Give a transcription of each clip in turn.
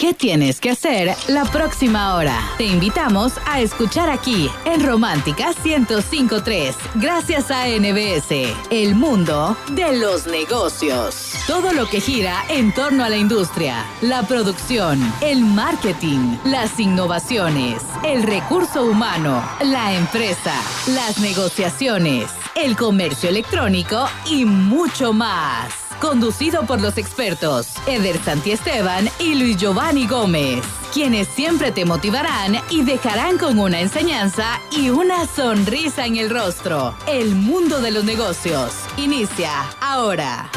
¿Qué tienes que hacer la próxima hora? Te invitamos a escuchar aquí en Romántica 105.3, gracias a NBS, el mundo de los negocios. Todo lo que gira en torno a la industria, la producción, el marketing, las innovaciones, el recurso humano, la empresa, las negociaciones, el comercio electrónico y mucho más. Conducido por los expertos Eder Santiesteban y Luis Giovanni Gómez, quienes siempre te motivarán y dejarán con una enseñanza y una sonrisa en el rostro. El mundo de los negocios inicia ahora.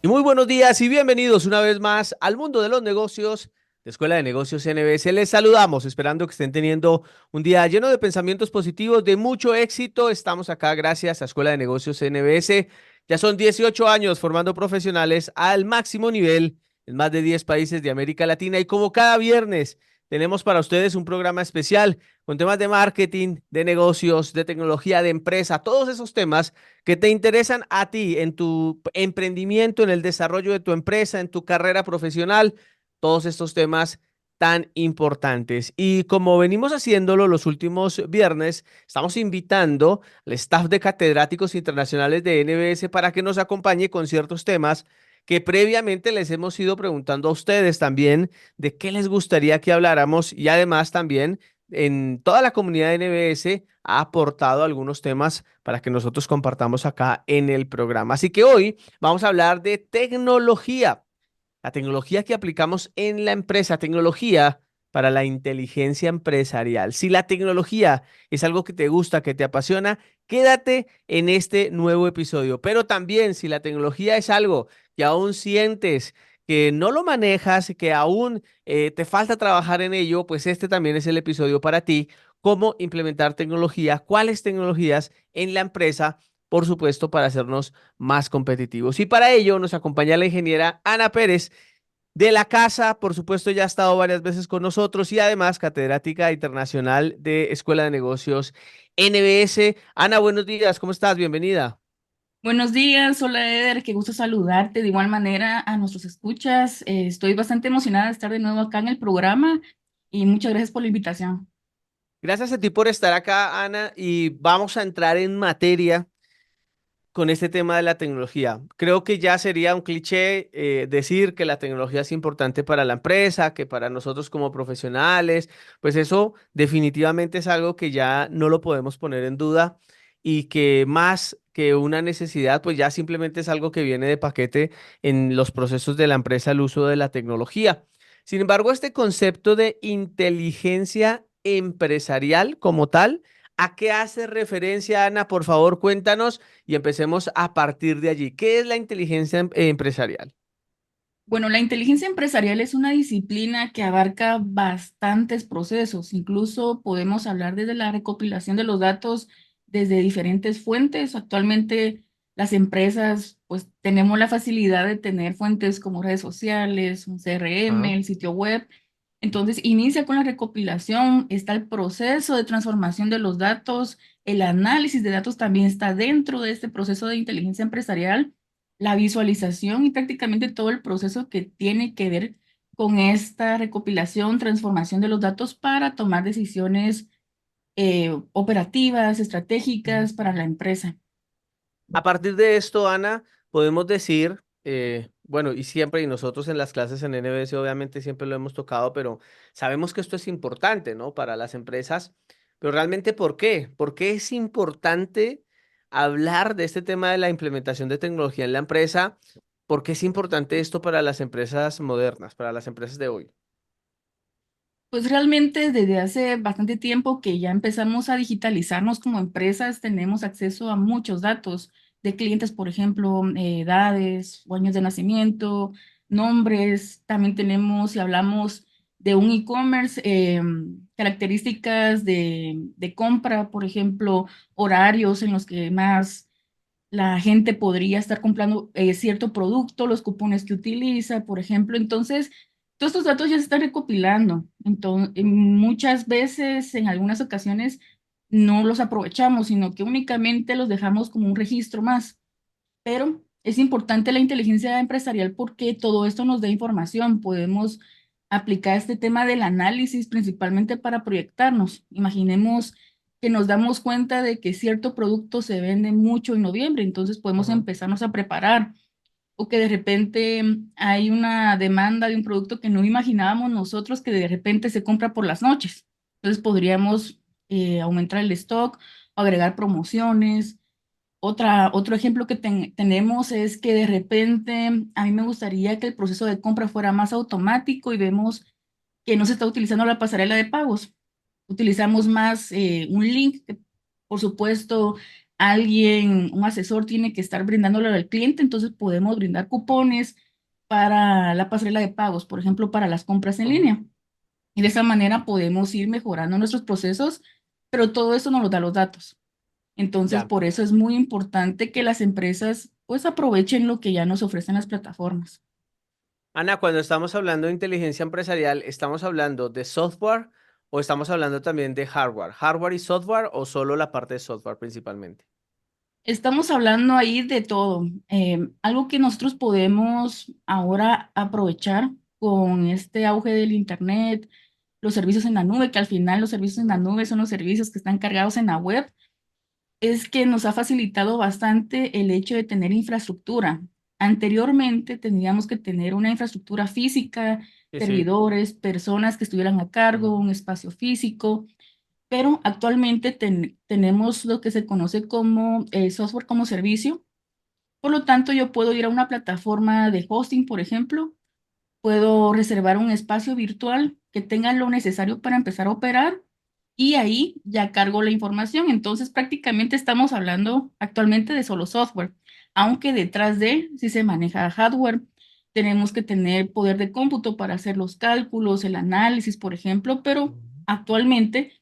Y muy buenos días y bienvenidos una vez más al mundo de los negocios de Escuela de Negocios NBS. Les saludamos, esperando que estén teniendo un día lleno de pensamientos positivos, de mucho éxito. Estamos acá gracias a Escuela de Negocios NBS. Ya son 18 años formando profesionales al máximo nivel en más de 10 países de América Latina. Y como cada viernes, tenemos para ustedes un programa especial con temas de marketing, de negocios, de tecnología, de empresa, todos esos temas que te interesan a ti en tu emprendimiento, en el desarrollo de tu empresa, en tu carrera profesional, todos estos temas tan importantes. Y como venimos haciéndolo los últimos viernes, estamos invitando al staff de catedráticos internacionales de NBS para que nos acompañe con ciertos temas que previamente les hemos ido preguntando a ustedes también de qué les gustaría que habláramos, y además también en toda la comunidad de NBS ha aportado algunos temas para que nosotros compartamos acá en el programa. Así que hoy vamos a hablar de tecnología. La tecnología que aplicamos en la empresa, tecnología para la inteligencia empresarial. Si la tecnología es algo que te gusta, que te apasiona, quédate en este nuevo episodio. Pero también si la tecnología es algo que aún sientes que no lo manejas, que aún te falta trabajar en ello, pues este también es el episodio para ti. Cómo implementar tecnología, cuáles tecnologías en la empresa, por supuesto, para hacernos más competitivos. Y para ello nos acompaña la ingeniera Ana Pérez de la casa, por supuesto, ya ha estado varias veces con nosotros y además catedrática internacional de Escuela de Negocios NBS. Ana, buenos días, ¿cómo estás? Bienvenida. Buenos días, hola Eder, qué gusto saludarte de igual manera a nuestros escuchas. Estoy bastante emocionada de estar de nuevo acá en el programa y muchas gracias por la invitación. Gracias a ti por estar acá, Ana, y vamos a entrar en materia con este tema de la tecnología. Creo que ya sería un cliché decir que la tecnología es importante para la empresa, que para nosotros como profesionales, pues eso definitivamente es algo que ya no lo podemos poner en duda, y que más que una necesidad, pues ya simplemente es algo que viene de paquete en los procesos de la empresa, el uso de la tecnología. Sin embargo, este concepto de inteligencia empresarial como tal, ¿a qué hace referencia, Ana? Por favor, cuéntanos y empecemos a partir de allí. ¿Qué es la inteligencia empresarial? Bueno, la inteligencia empresarial es una disciplina que abarca bastantes procesos. Incluso podemos hablar desde la recopilación de los datos desde diferentes fuentes. Actualmente las empresas pues tenemos la facilidad de tener fuentes como redes sociales, un CRM, Ah. el sitio web. Entonces inicia con la recopilación, está el proceso de transformación de los datos, el análisis de datos también está dentro de este proceso de inteligencia empresarial, la visualización y prácticamente todo el proceso que tiene que ver con esta recopilación, transformación de los datos para tomar decisiones operativas, estratégicas para la empresa. A partir de esto, Ana, podemos decir, bueno, y siempre, y nosotros en las clases en NBS obviamente siempre lo hemos tocado, pero sabemos que esto es importante, ¿no? Para las empresas, pero realmente, ¿por qué? ¿Por qué es importante hablar de este tema de la implementación de tecnología en la empresa? ¿Por qué es importante esto para las empresas modernas, para las empresas de hoy? Pues realmente desde hace bastante tiempo que ya empezamos a digitalizarnos como empresas, tenemos acceso a muchos datos de clientes, por ejemplo, edades o años de nacimiento, nombres. También tenemos, si hablamos de un e-commerce, características de compra, por ejemplo, horarios en los que más la gente podría estar comprando cierto producto, los cupones que utiliza, por ejemplo. Entonces, todos estos datos ya se están recopilando. Entonces, muchas veces, en algunas ocasiones, no los aprovechamos, sino que únicamente los dejamos como un registro más. Pero es importante la inteligencia empresarial porque todo esto nos da información. Podemos aplicar este tema del análisis principalmente para proyectarnos. Imaginemos que nos damos cuenta de que cierto producto se vende mucho en noviembre, entonces podemos Ujú. empezarnos a preparar. O que de repente hay una demanda de un producto que no imaginábamos nosotros que de repente se compra por las noches. Entonces podríamos aumentar el stock, agregar promociones. Otro ejemplo que tenemos es que de repente a mí me gustaría que el proceso de compra fuera más automático y vemos que no se está utilizando la pasarela de pagos. Utilizamos más un link que, por supuesto, un asesor tiene que estar brindándolo al cliente, entonces podemos brindar cupones para la pasarela de pagos, por ejemplo, para las compras en Ujú. línea. Y de esa manera podemos ir mejorando nuestros procesos, pero todo eso nos lo da los datos. Entonces, Ya. por eso es muy importante que las empresas pues aprovechen lo que ya nos ofrecen las plataformas. Ana, cuando estamos hablando de inteligencia empresarial, ¿estamos hablando de software o estamos hablando también de hardware? ¿Hardware y software o solo la parte de software principalmente? Estamos hablando ahí de todo. Algo que nosotros podemos ahora aprovechar con este auge del Internet, los servicios en la nube, que al final los servicios en la Ujú. nube son los servicios que están cargados en la web, es que nos ha facilitado bastante el hecho de tener infraestructura. Anteriormente teníamos que tener una infraestructura física, Sí, sí. servidores, personas que estuvieran a cargo, Ujú. un espacio físico, pero actualmente tenemos lo que se conoce como software como servicio. Por lo tanto, yo puedo ir a una plataforma de hosting, por ejemplo, puedo reservar un espacio virtual que tenga lo necesario para empezar a operar y ahí ya cargo la información. Entonces, prácticamente estamos hablando actualmente de solo software, aunque detrás de, si se maneja hardware, tenemos que tener poder de cómputo para hacer los cálculos, el análisis, por ejemplo, pero Ujú. actualmente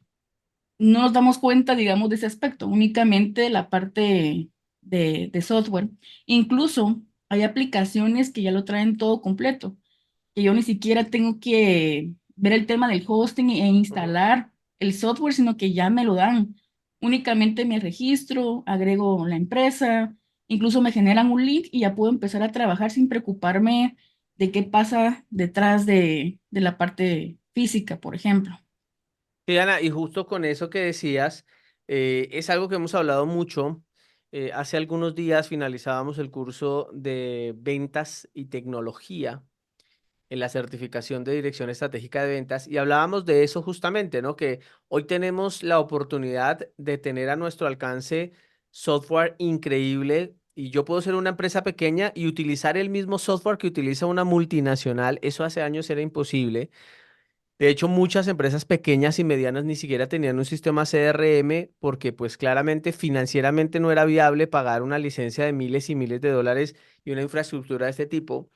no nos damos cuenta, digamos, de ese aspecto, únicamente la parte de software. Incluso hay aplicaciones que ya lo traen todo completo, que yo ni siquiera tengo que ver el tema del hosting e Ujú. instalar el software, sino que ya me lo dan. Únicamente me registro, agrego la empresa, incluso me generan un link y ya puedo empezar a trabajar sin preocuparme de qué pasa detrás de la parte física, por ejemplo. Sí, Ana, y justo con eso que decías, es algo que hemos hablado mucho. Hace algunos días finalizábamos el curso de ventas y tecnología en la certificación de dirección estratégica de ventas y hablábamos de eso justamente, ¿no? Que hoy tenemos la oportunidad de tener a nuestro alcance software increíble y yo puedo ser una empresa pequeña y utilizar el mismo software que utiliza una multinacional. Eso hace años era imposible. De hecho, muchas empresas pequeñas y medianas ni siquiera tenían un sistema CRM porque pues claramente financieramente no era viable pagar una licencia de miles y miles de dólares y una infraestructura de este tipo.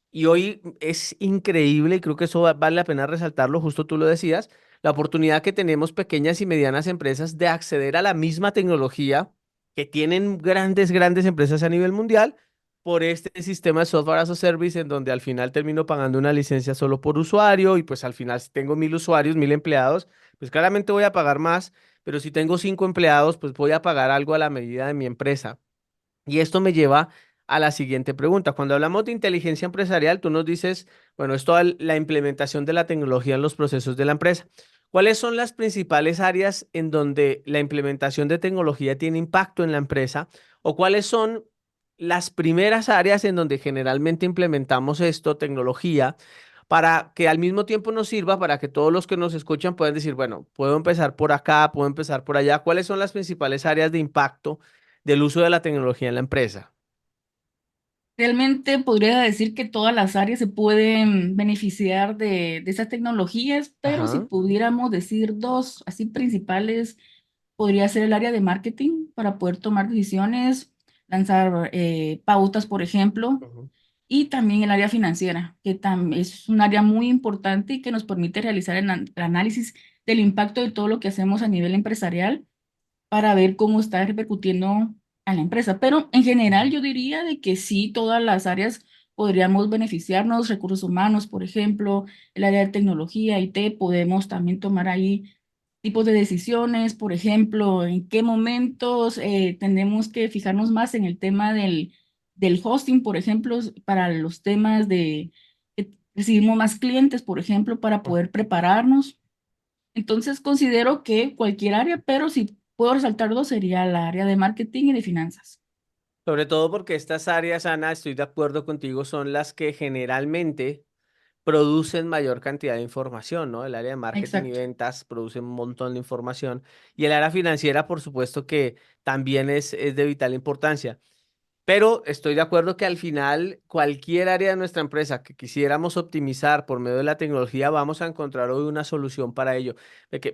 Y hoy es increíble y creo que eso vale la pena resaltarlo, justo tú lo decías, la oportunidad que tenemos pequeñas y medianas empresas de acceder a la misma tecnología que tienen grandes empresas a nivel mundial por este sistema de software as a service en donde al final termino pagando una licencia solo por usuario y pues al final si tengo 1.000 usuarios, 1.000 empleados, pues claramente voy a pagar más, pero si tengo 5 empleados, pues voy a pagar algo a la medida de mi empresa. Y esto me lleva a la siguiente pregunta. Cuando hablamos de inteligencia empresarial, tú nos dices, bueno, es toda la implementación de la tecnología en los procesos de la empresa. ¿Cuáles son las principales áreas en donde la implementación de tecnología tiene impacto en la empresa? ¿O cuáles son las primeras áreas en donde generalmente implementamos esto, tecnología, para que al mismo tiempo nos sirva para que todos los que nos escuchan puedan decir, bueno, puedo empezar por acá, puedo empezar por allá? ¿Cuáles son las principales áreas de impacto del uso de la tecnología en la empresa? Realmente podría decir que todas las áreas se pueden beneficiar de esas tecnologías, pero si Ajá. pudiéramos decir dos así principales, podría ser el área de marketing para poder tomar decisiones, lanzar pautas, por ejemplo, Ujú. y también el área financiera, que es un área muy importante y que nos permite realizar el análisis del impacto de todo lo que hacemos a nivel empresarial para ver cómo está repercutiendo a la empresa. Pero en general Ujú. yo diría de que sí, todas las áreas podríamos beneficiarnos, recursos humanos, por ejemplo, el área de tecnología, IT, podemos también tomar ahí tipos de decisiones, por ejemplo, en qué momentos tenemos que fijarnos más en el tema del hosting, por ejemplo, para los temas de que recibimos más clientes, por ejemplo, para poder prepararnos. Entonces considero que cualquier área, pero si puedo resaltar dos, sería la área de marketing y de finanzas. Sobre todo porque estas áreas, Ana, estoy de acuerdo contigo, son las que generalmente producen mayor cantidad de información, ¿no? El área de marketing y Exacto. ventas produce un montón de información y el área financiera, por supuesto que también es de vital importancia. Pero estoy de acuerdo que al final cualquier área de nuestra empresa que quisiéramos optimizar por medio de la tecnología, vamos a encontrar hoy una solución para ello.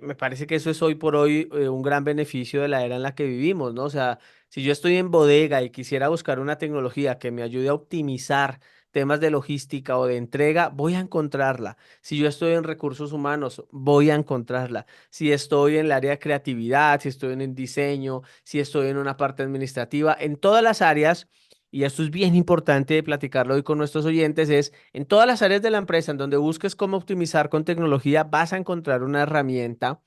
Me parece que eso es hoy por hoy un gran beneficio de la era en la que vivimos, ¿no? O sea, si yo estoy en bodega y quisiera buscar una tecnología que me ayude a optimizar temas de logística o de entrega, voy a encontrarla. Si yo estoy en recursos humanos, voy a encontrarla. Si estoy en el área de creatividad, si estoy en el diseño, si estoy en una parte administrativa, en todas las áreas, y esto es bien importante de platicarlo hoy con nuestros oyentes, es en todas las áreas de la empresa en donde busques cómo optimizar con tecnología, vas a encontrar una herramienta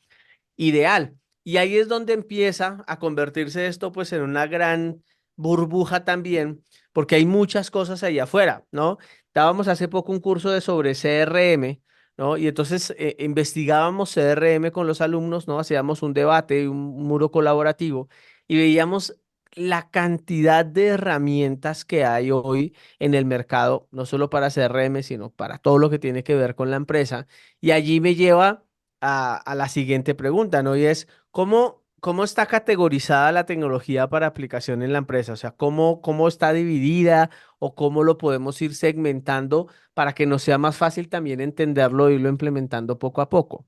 ideal. Y ahí es donde empieza a convertirse esto pues en una gran burbuja también, porque hay muchas cosas allá afuera, ¿no? Dábamos hace poco un curso de sobre CRM, ¿no? Y entonces investigábamos CRM con los alumnos, ¿no? Hacíamos un debate, un muro colaborativo y veíamos la cantidad de herramientas que hay hoy en el mercado, no solo para CRM, sino para todo lo que tiene que ver con la empresa. Y allí me lleva a la siguiente pregunta, ¿no? Y es, ¿cómo está categorizada la tecnología para aplicación en la empresa? O sea, ¿cómo está dividida o cómo lo podemos ir segmentando para que nos sea más fácil también entenderlo e irlo implementando poco a poco?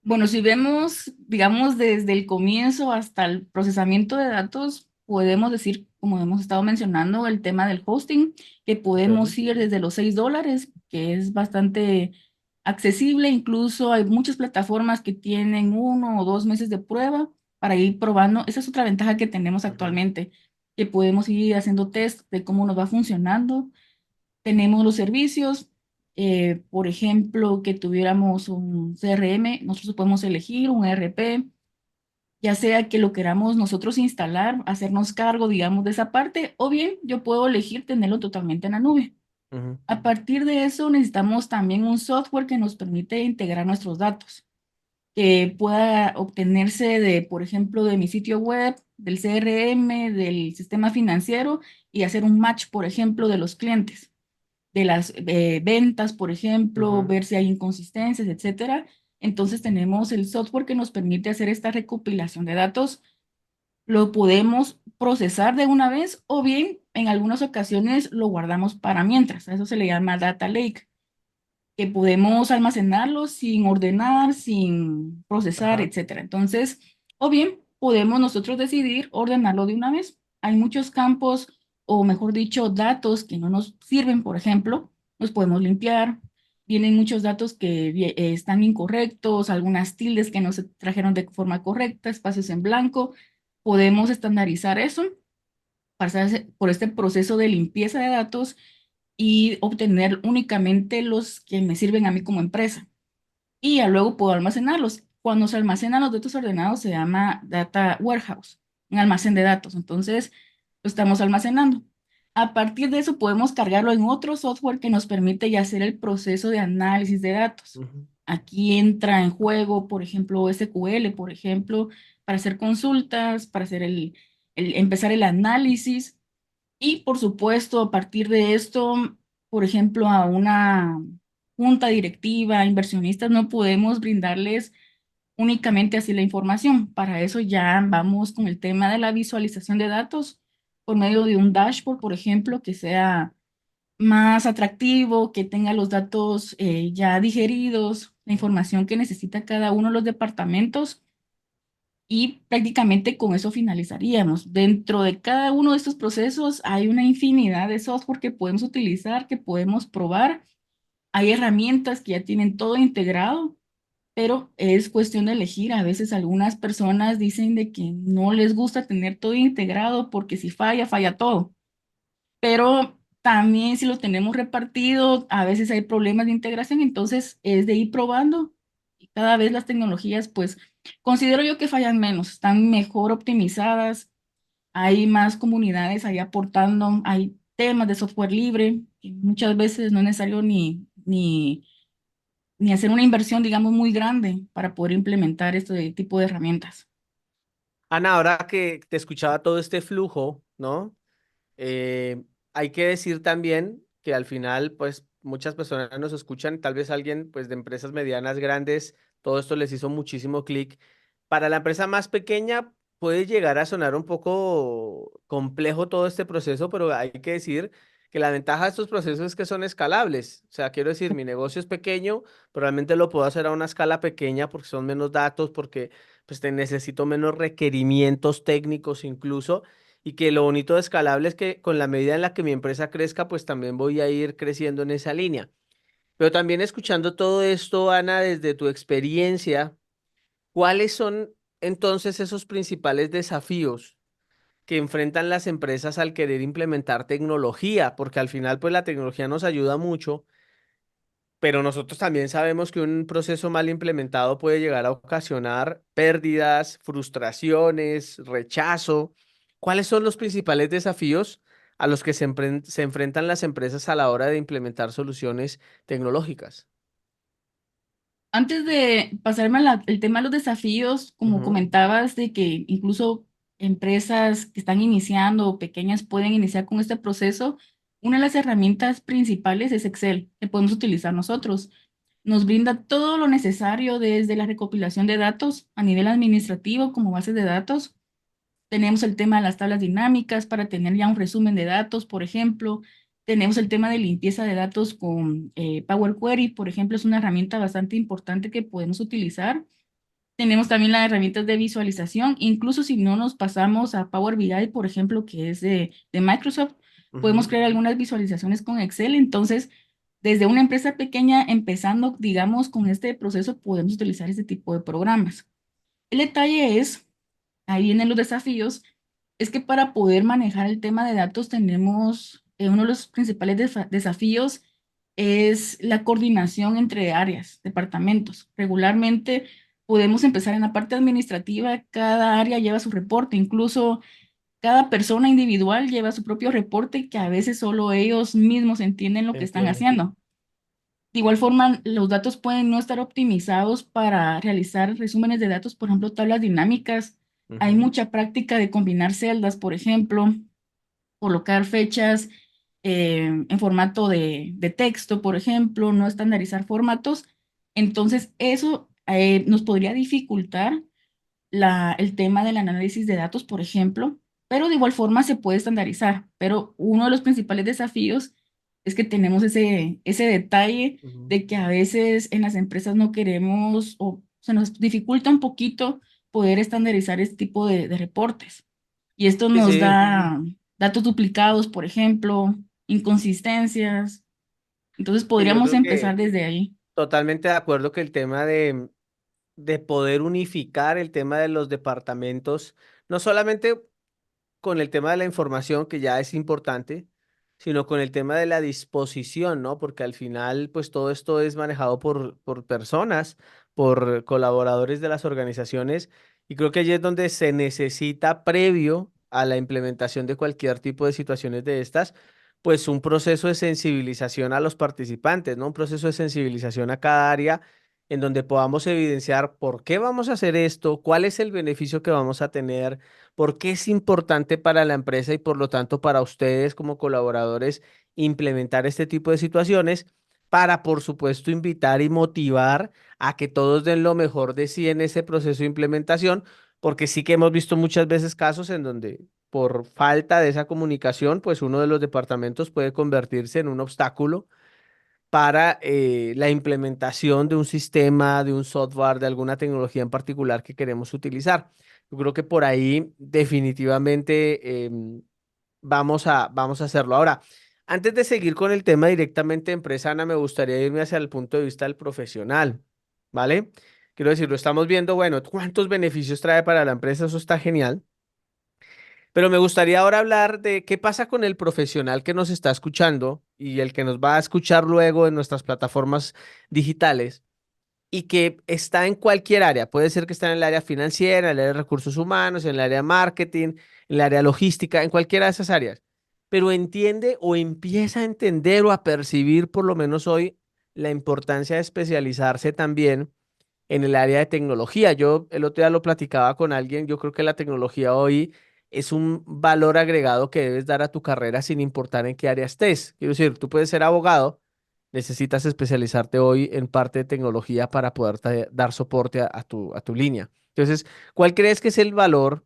Bueno, si vemos, digamos, desde el comienzo hasta el procesamiento de datos, podemos decir, como hemos estado mencionando, el tema del hosting, que Ok. podemos ir desde los $6, que es bastante accesible. Incluso hay muchas plataformas que tienen 1 o 2 meses de prueba para ir probando. Esa es otra ventaja que tenemos Ujú, actualmente, que podemos ir haciendo test de cómo nos va funcionando. Tenemos los servicios, por ejemplo, que tuviéramos un CRM, nosotros podemos elegir un ERP, ya sea que lo queramos nosotros instalar, hacernos cargo, digamos, de esa parte, o bien yo puedo elegir tenerlo totalmente en la nube. ujú, A partir de eso necesitamos también un software que nos permite integrar nuestros datos, que pueda obtenerse de, por ejemplo, de mi sitio web, del CRM, del sistema financiero y hacer un match, por ejemplo, de los clientes de las ventas, por ejemplo, ujú. ver si hay inconsistencias, etcétera. Entonces tenemos el software que nos permite hacer esta recopilación de datos. Lo podemos procesar de una vez o bien en algunas ocasiones lo guardamos para mientras. A eso se le llama data lake, que podemos almacenarlo sin ordenar, sin procesar, Ajá. etcétera. Entonces, o bien podemos nosotros decidir ordenarlo de una vez. Hay muchos campos, o mejor dicho, datos que no nos sirven, por ejemplo, los podemos limpiar. Vienen muchos datos que están incorrectos, algunas tildes que no se trajeron de forma correcta, espacios en blanco. Podemos estandarizar eso, pasar por este proceso de limpieza de datos y obtener únicamente los que me sirven a mí como empresa. Y ya luego puedo almacenarlos. Cuando se almacenan los datos ordenados se llama data warehouse, un almacén de datos. Entonces, lo estamos almacenando. A partir de eso podemos cargarlo en otro software que nos permite ya hacer el proceso de análisis de datos. Ujú. Aquí entra en juego, por ejemplo, SQL, por ejemplo, para hacer consultas, para hacer empezar el análisis y por supuesto, a partir de esto, por ejemplo, a una junta directiva, inversionistas, no podemos brindarles únicamente así la información. Para eso ya vamos con el tema de la visualización de datos por medio de un dashboard, por ejemplo, que sea más atractivo, que tenga los datos ya digeridos, la información que necesita cada uno de los departamentos y prácticamente con eso finalizaríamos. Dentro de cada uno de estos procesos hay una infinidad de software que podemos utilizar, que podemos probar. Hay herramientas que ya tienen todo integrado, pero es cuestión de elegir. A veces algunas personas dicen de que no les gusta tener todo integrado porque si falla, falla todo. Pero también si lo tenemos repartido, a veces hay problemas de integración, entonces es de ir probando y cada vez las tecnologías, pues considero yo que fallan menos, están mejor optimizadas hay más comunidades ahí aportando, hay temas de software libre, que muchas veces no es necesario ni hacer una inversión, digamos, muy grande para poder implementar este tipo de herramientas. Ana, ahora que te escuchaba todo este flujo, ¿no? Eh, Hay que decir también que al final, pues muchas personas nos escuchan, tal vez alguien, pues de empresas medianas, grandes, todo esto les hizo muchísimo clic. Para la empresa más pequeña puede llegar a sonar un poco complejo todo este proceso, pero hay que decir que la ventaja de estos procesos es que son escalables. O sea, quiero decir, mi negocio es pequeño, pero realmente lo puedo hacer a una escala pequeña porque son menos datos, porque pues te necesito menos requerimientos técnicos incluso. Y que lo bonito de escalable es que con la medida en la que mi empresa crezca, pues también voy a ir creciendo en esa línea. Pero también escuchando todo esto, Ana, desde tu experiencia, ¿cuáles son entonces esos principales desafíos que enfrentan las empresas al querer implementar tecnología? Porque al final, pues la tecnología nos ayuda mucho, pero nosotros también sabemos que un proceso mal implementado puede llegar a ocasionar pérdidas, frustraciones, rechazo. ¿Cuáles son los principales desafíos a los que se enfrentan las empresas a la hora de implementar soluciones tecnológicas? Antes de pasarme a el tema de los desafíos, como Ujú. comentabas, de que incluso empresas que están iniciando o pequeñas pueden iniciar con este proceso, una de las herramientas principales es Excel, que podemos utilizar nosotros. Nos brinda todo lo necesario desde la recopilación de datos a nivel administrativo como bases de datos. Tenemos el tema de las tablas dinámicas para tener ya un resumen de datos, por ejemplo. Tenemos el tema de limpieza de datos con Power Query, por ejemplo, es una herramienta bastante importante que podemos utilizar. Tenemos también las herramientas de visualización, incluso si no nos pasamos a Power BI, por ejemplo, que es de Microsoft, podemos Ujú. crear algunas visualizaciones con Excel. Entonces, desde una empresa pequeña, empezando, digamos, con este proceso, podemos utilizar este tipo de programas. El detalle es, ahí vienen los desafíos, es que para poder manejar el tema de datos tenemos, uno de los principales desafíos es la coordinación entre áreas, departamentos. Regularmente podemos empezar en la parte administrativa, cada área lleva su reporte, incluso cada persona individual lleva su propio reporte que a veces solo ellos mismos entienden lo que están Entiendo. haciendo. De igual forma, los datos pueden no estar optimizados para realizar resúmenes de datos, por ejemplo, tablas dinámicas. Hay Ujú. mucha práctica de combinar celdas, por ejemplo, colocar fechas en formato de texto, por ejemplo, no estandarizar formatos. Entonces, eso nos podría dificultar el tema del análisis de datos, por ejemplo, pero de igual forma se puede estandarizar. Pero uno de los principales desafíos es que tenemos ese detalle Ujú. de que a veces en las empresas no queremos o se nos dificulta un poquito poder estandarizar este tipo de reportes. Y esto Sí, nos sí, da datos duplicados, por ejemplo, inconsistencias. Entonces sí, yo podríamos creo empezar que desde ahí. totalmente de acuerdo que el tema de poder unificar el tema de los departamentos, no solamente con el tema de la información, que ya es importante, sino con el tema de la disposición, ¿no? Porque al final, pues todo esto es manejado por personas, por colaboradores de las organizaciones, y creo que allí es donde se necesita, previo a la implementación de cualquier tipo de situaciones de estas, pues un proceso de sensibilización a los participantes, ¿no? Un proceso de sensibilización a cada área en donde podamos evidenciar por qué vamos a hacer esto, cuál es el beneficio que vamos a tener, por qué es importante para la empresa y por lo tanto para ustedes como colaboradores implementar este tipo de situaciones para, por supuesto, invitar y motivar a que todos den lo mejor de sí en ese proceso de implementación, porque sí que hemos visto muchas veces casos en donde por falta de esa comunicación, pues uno de los departamentos puede convertirse en un obstáculo para la implementación de un sistema, de un software, de alguna tecnología en particular que queremos utilizar. Yo creo que por ahí definitivamente vamos a hacerlo. Ahora, antes de seguir con el tema directamente de empresa, Ana, me gustaría irme hacia el punto de vista del profesional, ¿vale? Quiero decir, lo estamos viendo, bueno, ¿cuántos beneficios trae para la empresa? Eso está genial. Pero me gustaría ahora hablar de qué pasa con el profesional que nos está escuchando y el que nos va a escuchar luego en nuestras plataformas digitales. y que está en cualquier área. Puede ser que está en el área financiera, en el área de recursos humanos, en el área de marketing, en el área logística, en cualquiera de esas áreas. Pero entiende o empieza a entender o a percibir, por lo menos hoy, la importancia de especializarse también en el área de tecnología. Yo el otro día lo platicaba con alguien, yo creo que la tecnología hoy es un valor agregado que debes dar a tu carrera sin importar en qué área estés. Quiero decir, tú puedes ser abogado, necesitas especializarte hoy en parte de tecnología para poder dar soporte a tu línea. Entonces, ¿cuál crees que es el valor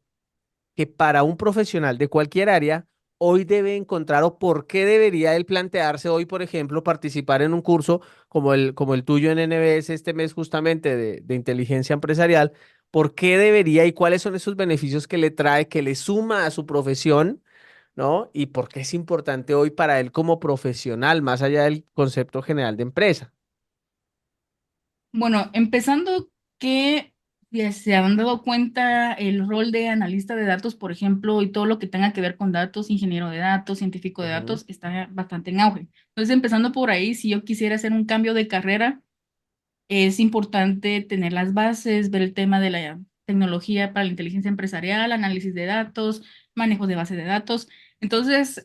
que para un profesional de cualquier área hoy debe encontrar o por qué debería él plantearse hoy, por ejemplo, participar en un curso como el tuyo en NBS este mes justamente de inteligencia empresarial? ¿Por qué debería y cuáles son esos beneficios que le trae, que le suma a su profesión, ¿no? Y por qué es importante hoy para él como profesional, más allá del concepto general de empresa? Bueno, empezando que ya se han dado cuenta el rol de analista de datos, por ejemplo, y todo lo que tenga que ver con datos, ingeniero de datos, científico de Ujú. datos, está bastante en auge. Entonces, empezando por ahí, si yo quisiera hacer un cambio de carrera, es importante tener las bases, ver el tema de la tecnología para la inteligencia empresarial, análisis de datos, manejo de base de datos. Entonces,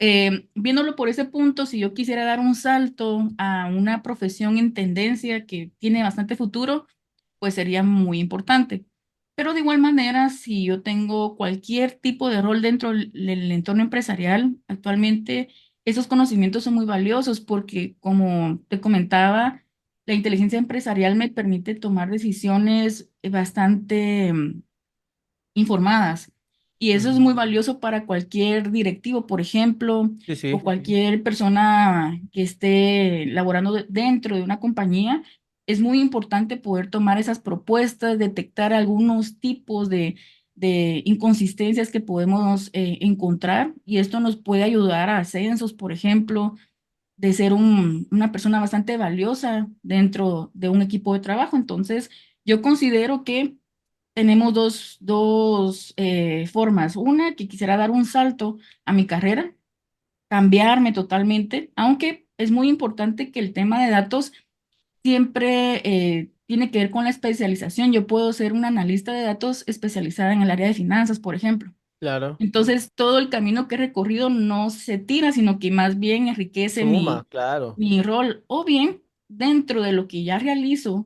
viéndolo por ese punto, si yo quisiera dar un salto a una profesión en tendencia que tiene bastante futuro, pues sería muy importante. Pero de igual manera, si yo tengo cualquier tipo de rol dentro del entorno empresarial, actualmente esos conocimientos son muy valiosos porque, como te comentaba, la inteligencia empresarial me permite tomar decisiones bastante informadas. Y eso es muy Ujú. valioso para cualquier directivo, por ejemplo, Sí, o sí. cualquier persona que esté laborando dentro de una compañía. Es muy importante poder tomar esas propuestas, detectar algunos tipos de inconsistencias que podemos encontrar, y esto nos puede ayudar a ascensos, por ejemplo, de ser una persona bastante valiosa dentro de un equipo de trabajo. Entonces, yo considero que tenemos dos formas. Una, que quisiera dar un salto a mi carrera, cambiarme totalmente, aunque es muy importante que el tema de datos siempre tiene que ver con la especialización. Yo puedo ser una analista de datos especializada en el área de finanzas, por ejemplo. Claro. Entonces, todo el camino que he recorrido no se tira, sino que más bien enriquece Suma, claro. mi rol. O bien, dentro de lo que ya realizo,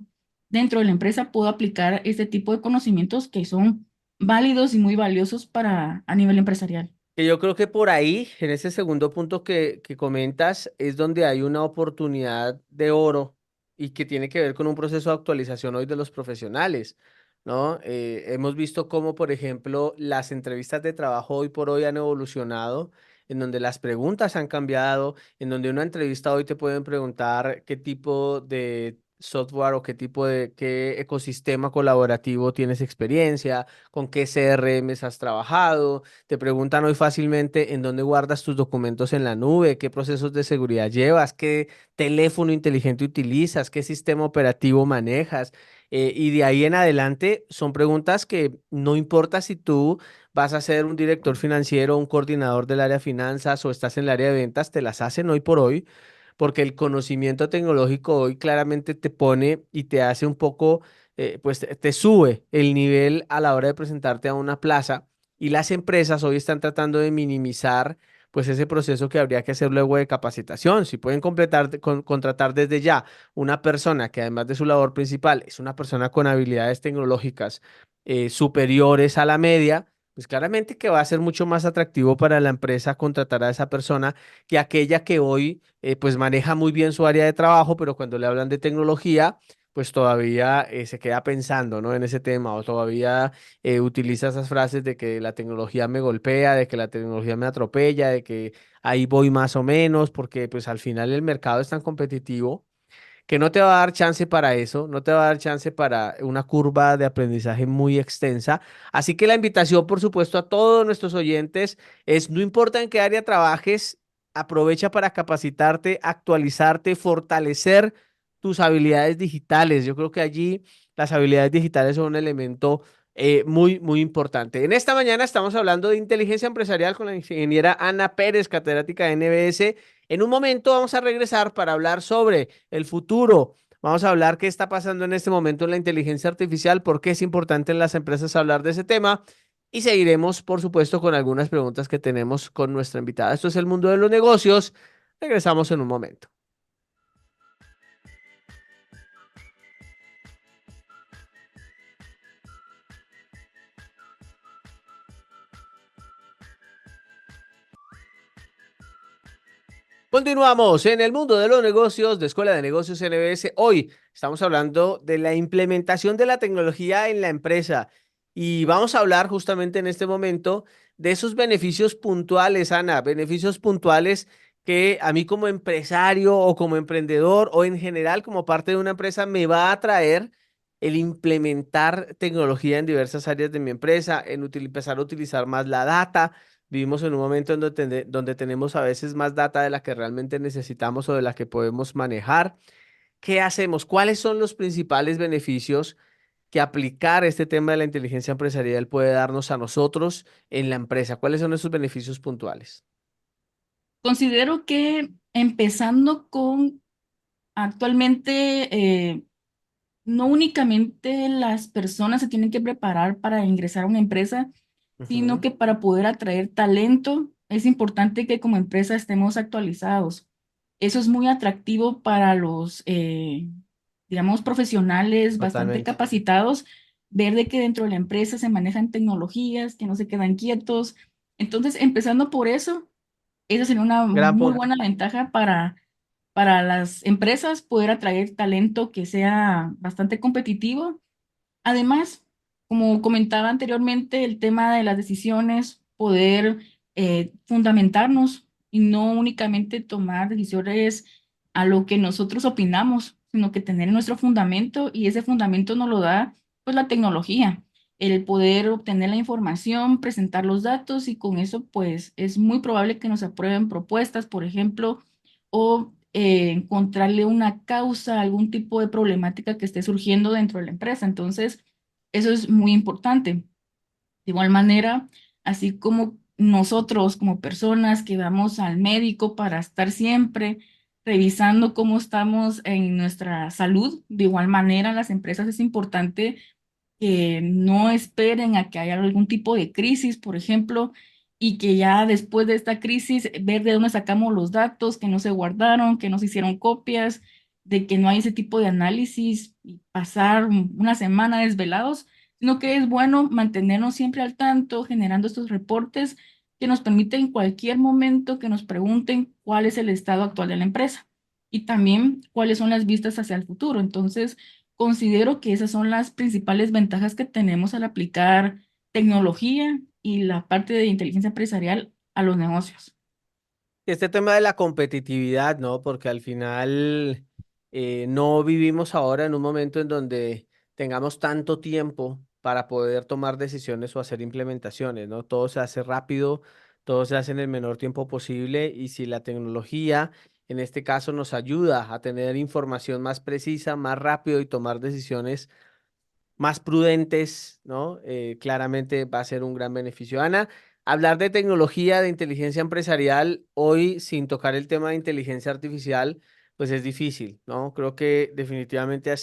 dentro de la empresa, puedo aplicar este tipo de conocimientos que son válidos y muy valiosos para a nivel empresarial. Que yo creo que por ahí, en ese segundo punto que comentas, es donde hay una oportunidad de oro y que tiene que ver con un proceso de actualización hoy de los profesionales, ¿no? Hemos visto cómo, por ejemplo, las entrevistas de trabajo hoy por hoy han evolucionado, en donde las preguntas han cambiado, en donde una entrevista hoy te pueden preguntar qué tipo de software o qué ecosistema colaborativo tienes experiencia, con qué CRMs has trabajado. Te preguntan hoy fácilmente en dónde guardas tus documentos en la nube, qué procesos de seguridad llevas, qué teléfono inteligente utilizas, qué sistema operativo manejas. Y de ahí en adelante son preguntas que no importa si tú vas a ser un director financiero, un coordinador del área de finanzas o estás en el área de ventas, te las hacen hoy por hoy, porque el conocimiento tecnológico hoy claramente te pone y te hace un poco pues te sube el nivel a la hora de presentarte a una plaza, y las empresas hoy están tratando de minimizar pues ese proceso que habría que hacer luego de capacitación. Si pueden contratar desde ya una persona que, además de su labor principal, es una persona con habilidades tecnológicas superiores a la media, pues claramente que va a ser mucho más atractivo para la empresa contratar a esa persona que aquella que hoy pues maneja muy bien su área de trabajo, pero cuando le hablan de tecnología pues todavía se queda pensando, ¿no? En ese tema, o todavía utiliza esas frases de que la tecnología me golpea, de que la tecnología me atropella, de que ahí voy más o menos, porque pues al final el mercado es tan competitivo que no te va a dar chance para eso, no te va a dar chance para una curva de aprendizaje muy extensa. Así que la invitación, por supuesto, a todos nuestros oyentes es, no importa en qué área trabajes, aprovecha para capacitarte, actualizarte, fortalecer tus habilidades digitales. Yo creo que allí las habilidades digitales son un elemento muy, muy importante. En esta mañana estamos hablando de inteligencia empresarial con la ingeniera Ana Pérez, catedrática de NBS. En un momento vamos a regresar para hablar sobre el futuro Vamos a hablar qué está pasando en este momento en la inteligencia artificial, por qué es importante en las empresas hablar de ese tema y seguiremos, por supuesto, con algunas preguntas que tenemos con nuestra invitada. Esto es el mundo de los negocios. Regresamos en un momento. Continuamos en el mundo de los negocios de Escuela de Negocios NBS. Hoy estamos hablando de la implementación de la tecnología en la empresa y vamos a hablar justamente en este momento de esos beneficios puntuales, Ana, beneficios puntuales que a mí como empresario o como emprendedor o en general como parte de una empresa me va a traer el implementar tecnología en diversas áreas de mi empresa, en empezar a utilizar más la data. Vivimos en un momento en donde tenemos a veces más data de la que realmente necesitamos o de la que podemos manejar. ¿Qué hacemos? ¿Cuáles son los principales beneficios que aplicar este tema de la inteligencia empresarial puede darnos a nosotros en la empresa? ¿Cuáles son esos beneficios puntuales? Considero que empezando con actualmente, no únicamente las personas se tienen que preparar para ingresar a una empresa, sino Ujú, que para poder atraer talento es importante que como empresa estemos actualizados. Eso es muy atractivo para los, digamos, profesionales bastante totalmente. capacitados, ver de que dentro de la empresa se manejan tecnologías, que no se quedan quietos. Entonces, empezando por eso, esa sería una Gran muy punto. buena ventaja para las empresas poder atraer talento que sea bastante competitivo. Además, como comentaba anteriormente, el tema de las decisiones, poder fundamentarnos y no únicamente tomar decisiones a lo que nosotros opinamos, sino que tener nuestro fundamento y ese fundamento nos lo da pues la tecnología, el poder obtener la información, presentar los datos y con eso pues es muy probable que nos aprueben propuestas, por ejemplo, o encontrarle una causa, algún tipo de problemática que esté surgiendo dentro de la empresa. Entonces, eso es muy importante. De igual manera, así como nosotros como personas que vamos al médico para estar siempre revisando cómo estamos en nuestra salud, de igual manera las empresas es importante que no esperen a que haya algún tipo de crisis, por ejemplo, y que ya después de esta crisis ver de dónde sacamos los datos que no se guardaron, que no se hicieron copias, de que no hay ese tipo de análisis y pasar una semana desvelados, sino que es bueno mantenernos siempre al tanto, generando estos reportes que nos permiten en cualquier momento que nos pregunten cuál es el estado actual de la empresa y también cuáles son las vistas hacia el futuro. Entonces, considero que esas son las principales ventajas que tenemos al aplicar tecnología y la parte de inteligencia empresarial a los negocios. Este tema de la competitividad, ¿no? Porque al final no vivimos ahora en un momento en donde tengamos tanto tiempo para poder tomar decisiones o hacer implementaciones, ¿no? Todo se hace rápido, todo se hace en el menor tiempo posible y si la tecnología, en este caso, nos ayuda a tener información más precisa, más rápido y tomar decisiones más prudentes, ¿no? Claramente va a ser un gran beneficio. Ana, hablar de tecnología, de inteligencia empresarial, hoy sin tocar el tema de inteligencia artificial, pues es difícil, ¿no? Creo que definitivamente han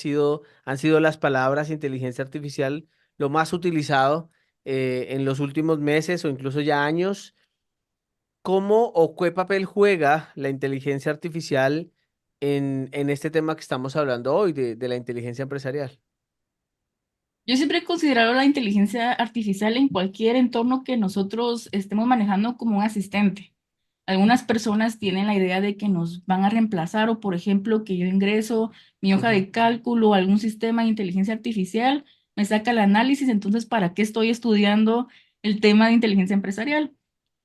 sido las palabras inteligencia artificial lo más utilizado en los últimos meses o incluso ya años. ¿Cómo o qué papel juega la inteligencia artificial en este tema que estamos hablando hoy, de la inteligencia empresarial? Yo siempre he considerado la inteligencia artificial en cualquier entorno que nosotros estemos manejando como un asistente. Algunas personas tienen la idea de que nos van a reemplazar o, por ejemplo, que yo ingreso mi hoja Ujú. de cálculo o algún sistema de inteligencia artificial, me saca el análisis, entonces, ¿para qué estoy estudiando el tema de inteligencia empresarial?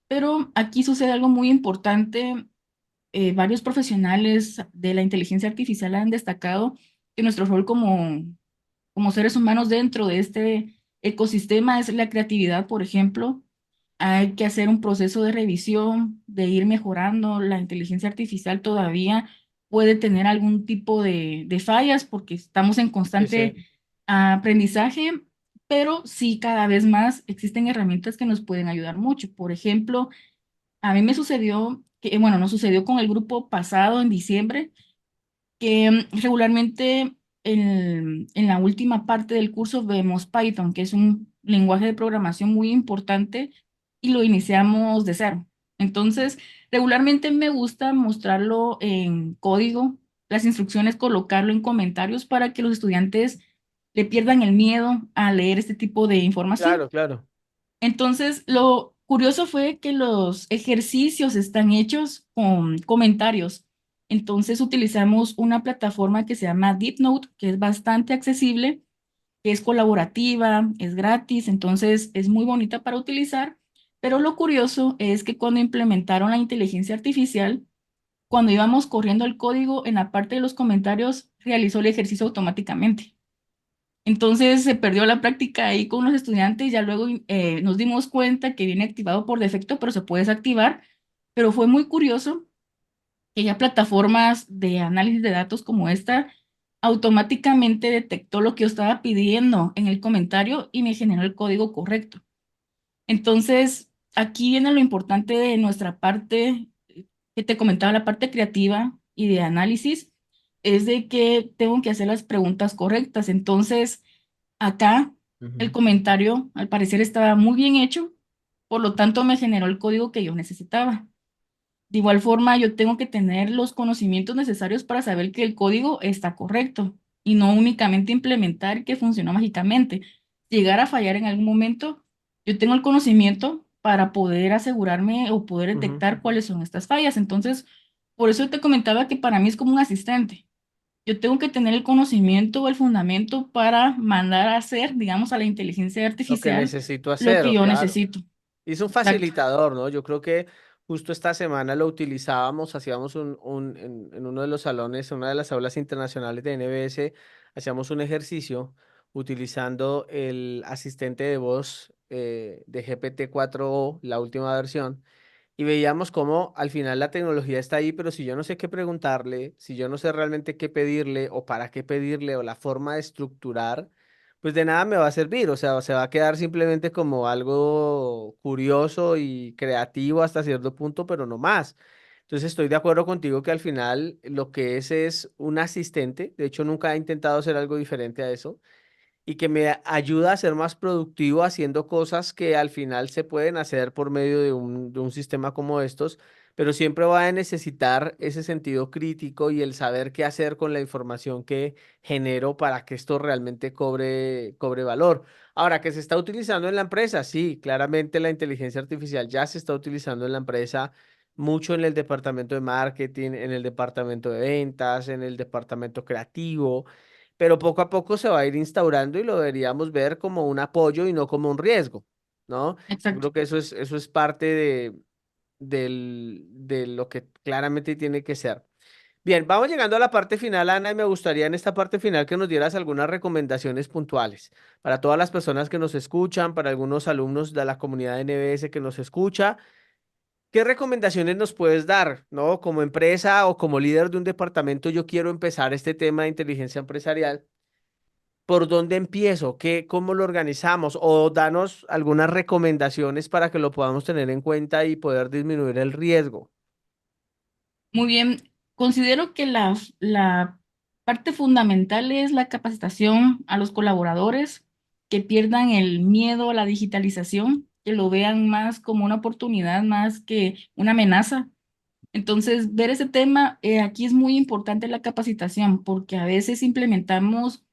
Pero aquí sucede algo muy importante. Varios profesionales de la inteligencia artificial han destacado que nuestro rol como seres humanos dentro de este ecosistema es la creatividad, por ejemplo. Hay que hacer un proceso de revisión, de ir mejorando. La inteligencia artificial todavía puede tener algún tipo de fallas porque estamos en Sí, sí. constante aprendizaje, pero sí cada vez más existen herramientas que nos pueden ayudar mucho. Por ejemplo, a mí me sucedió que, bueno, nos sucedió con el grupo pasado en diciembre que regularmente en la última parte del curso vemos Python, que es un lenguaje de programación muy importante y lo iniciamos de cero. Entonces, regularmente me gusta mostrarlo en código, las instrucciones, colocarlo en comentarios para que los estudiantes le pierdan el miedo a leer este tipo de información. Claro, claro. Entonces, lo curioso fue que los ejercicios están hechos con comentarios. Entonces, utilizamos una plataforma que se llama DeepNote, que es bastante accesible, que es colaborativa, es gratis, entonces es muy bonita para utilizar. Pero lo curioso es que cuando implementaron la inteligencia artificial, cuando íbamos corriendo el código, en la parte de los comentarios realizó el ejercicio automáticamente. Entonces se perdió la práctica ahí con los estudiantes, ya luego nos dimos cuenta que viene activado por defecto, pero se puede desactivar. Pero fue muy curioso que ya plataformas de análisis de datos como esta automáticamente detectó lo que yo estaba pidiendo en el comentario y me generó el código correcto. Entonces, aquí viene lo importante de nuestra parte, que te comentaba, la parte creativa y de análisis, es de que tengo que hacer las preguntas correctas. Entonces, acá el Ujú. comentario al parecer estaba muy bien hecho, por lo tanto me generó el código que yo necesitaba. De igual forma, yo tengo que tener los conocimientos necesarios para saber que el código está correcto y no únicamente implementar que funcionó mágicamente. Llegar a fallar en algún momento, yo tengo el conocimiento para poder asegurarme o poder Ujú. detectar cuáles son estas fallas. Entonces, por eso te comentaba que para mí es como un asistente. Yo tengo que tener el conocimiento o el fundamento para mandar a hacer, digamos, a la inteligencia Lo que artificial necesito lo que hacer, yo claro. necesito. Y es un Exacto. facilitador, ¿no? Yo creo que justo esta semana lo utilizábamos, hacíamos en uno de los salones, en una de las aulas internacionales de NBS, hacíamos un ejercicio utilizando el asistente de voz de GPT-4o, la última versión, y veíamos cómo al final la tecnología está ahí, pero si yo no sé qué preguntarle, si yo no sé realmente qué pedirle o para qué pedirle o la forma de estructurar, pues de nada me va a servir, o sea, se va a quedar simplemente como algo curioso y creativo hasta cierto punto, pero no más. Entonces estoy de acuerdo contigo que al final lo que es un asistente, de hecho nunca he intentado hacer algo diferente a eso y que me ayuda a ser más productivo haciendo cosas que al final se pueden hacer por medio de un sistema como estos, pero siempre va a necesitar ese sentido crítico y el saber qué hacer con la información que genero para que esto realmente cobre valor. Ahora, que se está utilizando en la empresa, sí, claramente la inteligencia artificial ya se está utilizando en la empresa. Mucho en el departamento de marketing, en el departamento de ventas, en el departamento creativo, pero poco a poco se va a ir instaurando y lo deberíamos ver como un apoyo y no como un riesgo, ¿no? Yo Exacto. creo que eso es parte de lo que claramente tiene que ser. Bien, vamos llegando a la parte final, Ana, y me gustaría en esta parte final que nos dieras algunas recomendaciones puntuales para todas las personas que nos escuchan, para algunos alumnos de la comunidad de NBS que nos escucha. ¿Qué recomendaciones nos puedes dar, no? Como empresa o como líder de un departamento, yo quiero empezar este tema de inteligencia empresarial. ¿Por dónde empiezo? ¿Qué, cómo lo organizamos? O danos algunas recomendaciones para que lo podamos tener en cuenta y poder disminuir el riesgo. Muy bien, considero que la parte fundamental es la capacitación a los colaboradores, que pierdan el miedo a la digitalización, que lo vean más como una oportunidad más que una amenaza. Entonces, ver ese tema, aquí es muy importante la capacitación, porque a veces implementamos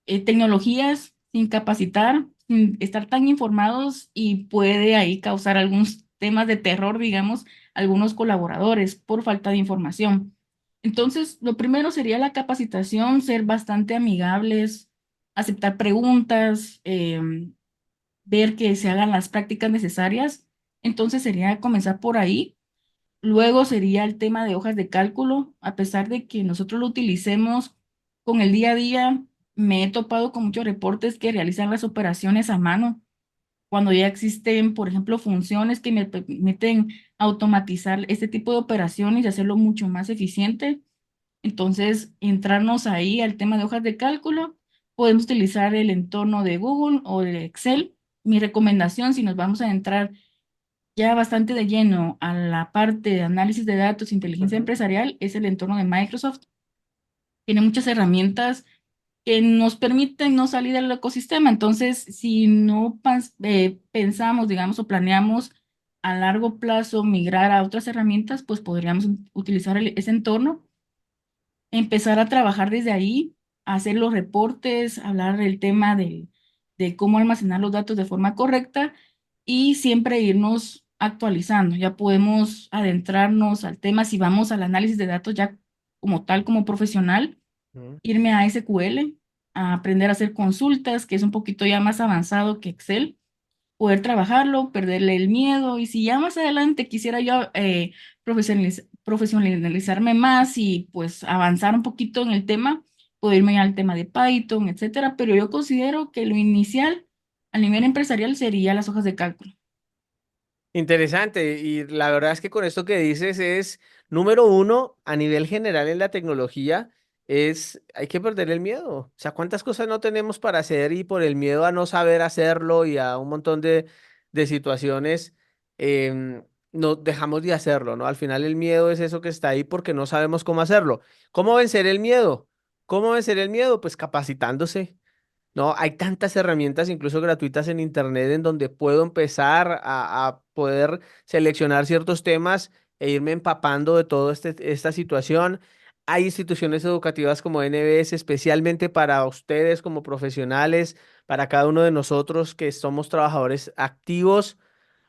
tecnologías sin capacitar, sin estar tan informados y puede ahí causar algunos temas de terror, digamos, algunos colaboradores por falta de información. Entonces, lo primero sería la capacitación, ser bastante amigables, aceptar preguntas, ver que se hagan las prácticas necesarias. Entonces, sería comenzar por ahí. Luego sería el tema de hojas de cálculo. A pesar de que nosotros lo utilicemos con el día a día, me he topado con muchos reportes que realizan las operaciones a mano, cuando ya existen, por ejemplo, funciones que me permiten automatizar este tipo de operaciones y hacerlo mucho más eficiente. Entonces, entrarnos ahí al tema de hojas de cálculo, podemos utilizar el entorno de Google o de Excel. Mi recomendación, si nos vamos a entrar ya bastante de lleno a la parte de análisis de datos e inteligencia Ujú. empresarial, es el entorno de Microsoft, Tiene muchas herramientas que nos permiten no salir del ecosistema. Entonces, si no pensamos, digamos, o planeamos a largo plazo migrar a otras herramientas, pues podríamos utilizar ese entorno, empezar a trabajar desde ahí, hacer los reportes, hablar del tema de cómo almacenar los datos de forma correcta y siempre irnos actualizando. Ya podemos adentrarnos al tema si vamos al análisis de datos ya como tal, como profesional, Mm. irme a SQL, a aprender a hacer consultas, que es un poquito ya más avanzado que Excel, poder trabajarlo, perderle el miedo. Y si ya más adelante quisiera yo profesionalizarme más y pues avanzar un poquito en el tema, poder irme al tema de Python, etcétera. Pero yo considero que lo inicial a nivel empresarial sería las hojas de cálculo. Interesante, y la verdad es que con esto que dices es, número uno, a nivel general en la tecnología, hay que perder el miedo. O sea, ¿cuántas cosas no tenemos para hacer y por el miedo a no saber hacerlo y a un montón de situaciones, no dejamos de hacerlo, ¿no? Al final el miedo es eso que está ahí porque no sabemos cómo hacerlo. ¿Cómo vencer el miedo? ¿Cómo vencer el miedo? Pues capacitándose. No, hay tantas herramientas, incluso gratuitas en Internet, en donde puedo empezar a poder seleccionar ciertos temas e irme empapando de toda esta situación. Hay instituciones educativas como NBS, especialmente para ustedes como profesionales, para cada uno de nosotros que somos trabajadores activos,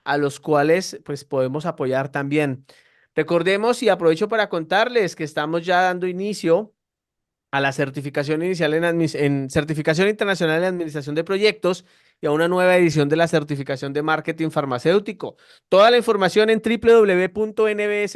a los cuales pues podemos apoyar también. Recordemos y aprovecho para contarles que estamos ya dando inicio a la certificación inicial en certificación internacional en administración de proyectos y a una nueva edición de la certificación de marketing farmacéutico. Toda la información en www.nbs.es.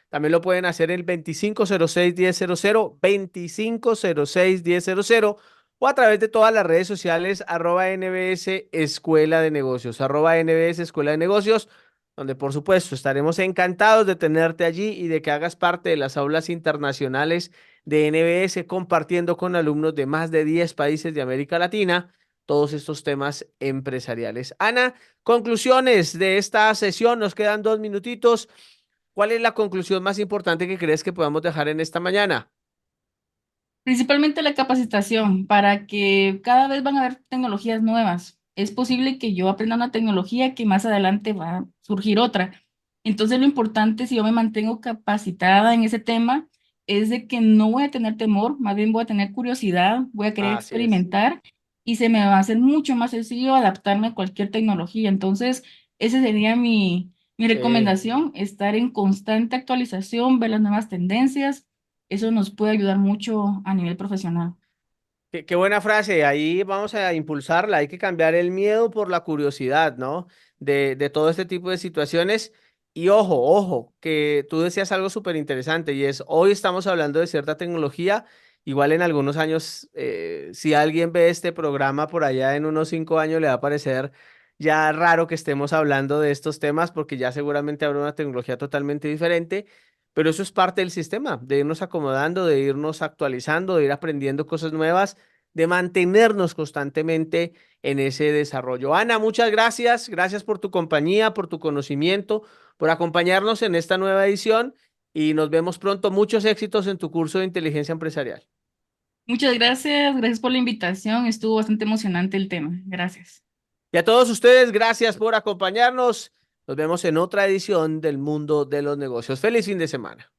También lo pueden hacer el 2506-1000, 2506-1000 o a través de todas las redes sociales @NBS Escuela de Negocios, @NBS Escuela de Negocios, donde por supuesto estaremos encantados de tenerte allí y de que hagas parte de las aulas internacionales de NBS, compartiendo con alumnos de más de 10 países de América Latina todos estos temas empresariales. Ana, conclusiones de esta sesión, nos quedan 2 minutitos. ¿Cuál es la conclusión más importante que crees que podamos dejar en esta mañana? Principalmente la capacitación, para que cada vez van a haber tecnologías nuevas. Es posible que yo aprenda una tecnología que más adelante va a surgir otra. Entonces, lo importante, si yo me mantengo capacitada en ese tema, es de que no voy a tener temor, más bien voy a tener curiosidad, voy a querer Así es. experimentar y se me va a hacer mucho más sencillo adaptarme a cualquier tecnología. Entonces, esa sería mi Sí. recomendación, estar en constante actualización, ver las nuevas tendencias. Eso nos puede ayudar mucho a nivel profesional. Qué buena frase, ahí vamos a impulsarla, hay que cambiar el miedo por la curiosidad, ¿no? De todo este tipo de situaciones. Y ojo, ojo, que tú decías algo súper interesante y es, hoy estamos hablando de cierta tecnología, igual en algunos años, si alguien ve este programa por allá en unos 5 años, le va a parecer ya raro que estemos hablando de estos temas porque ya seguramente habrá una tecnología totalmente diferente. Pero eso es parte del sistema, de irnos acomodando, de irnos actualizando, de ir aprendiendo cosas nuevas, de mantenernos constantemente en ese desarrollo. Ana, muchas gracias. Gracias por tu compañía, por tu conocimiento, por acompañarnos en esta nueva edición y nos vemos pronto. Muchos éxitos en tu curso de inteligencia empresarial. Muchas gracias, gracias por la invitación. Estuvo bastante emocionante el tema. Gracias. Y a todos ustedes, gracias por acompañarnos. Nos vemos en otra edición del Mundo de los Negocios. Feliz fin de semana.